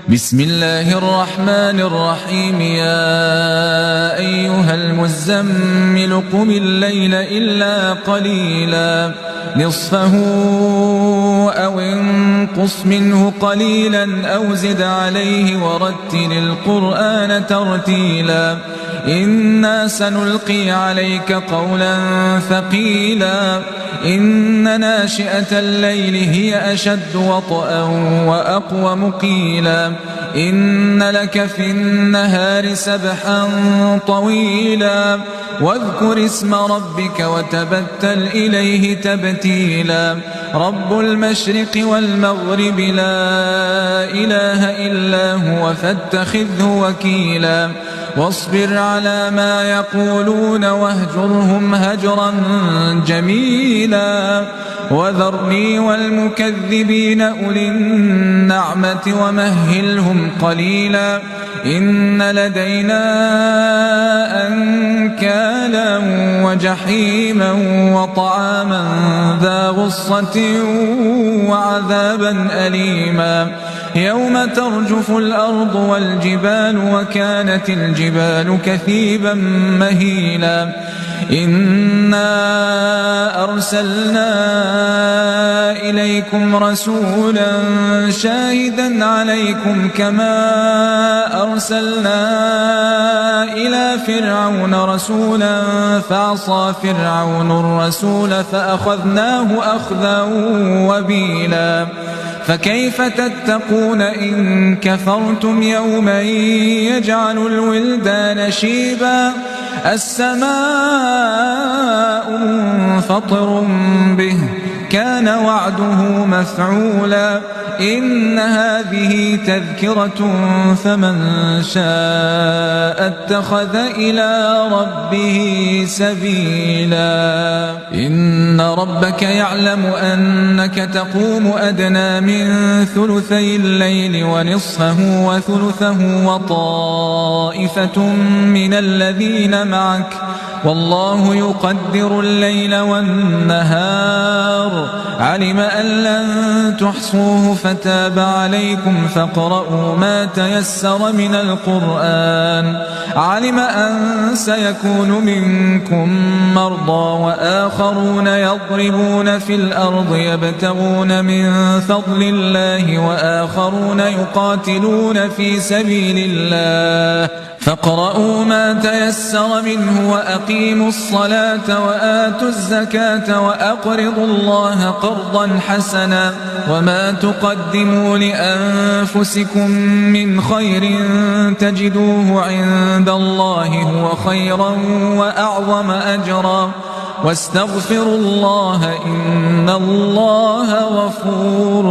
بسم الله الرحمن الرحيم. يا أيها المزمل قم الليل إلا قليلا نصفه أو انقص منه قليلا أو زد عليه ورتل القرآن ترتيلا إنا سنلقي عليك قولا ثقيلا إن ناشئة الليل هي أشد وطئا وأقوم قيلا إن لك في النهار سبحا طويلا واذكر اسم ربك وتبتل إليه تبتيلا رب المشرق والمغرب لا إله إلا هو فاتخذه وكيلا واصبر على ما يقولون واهجرهم هجرا جميلا وذرني والمكذبين أولي النعمة ومهلهم قليلا إن لدينا أنكالا وجحيما وطعاما ذا غصة وعذابا أليما يوم ترجف الأرض والجبال وكانت الجبال كثيبا مهيلا إنا أرسلنا إليكم رسولا شاهدا عليكم كما أرسلنا إلى فرعون رسولا فعصى فرعون الرسول فأخذناه أخذا وبيلا فكيف تتقون إن كفرتم يوما يجعل الولدان شيبا السماء منفطر به كان وعده مفعولا إن هذه تذكرة فمن شاء اتخذ إلى ربه سبيلا إن ربك يعلم أنك تقوم أدنى من ثلثي الليل ونصفه وثلثه وطائفة من الذين معك والله يقدر الليل والنهار علم أن لن تحصوه فتاب عليكم فاقرؤوا ما تيسر من القرآن علم أن سيكون منكم مرضى وآخرون يضربون في الأرض يبتغون من فضل الله وآخرون يقاتلون في سبيل الله فاقرؤوا ما تيسر منه وأقيموا الصلاة وآتوا الزكاة وأقرضوا الله قرضا حسنا وما تقدموا لأنفسكم من خير تجدوه عند الله هو خيرا وأعظم أجرا واستغفروا الله إن الله غفور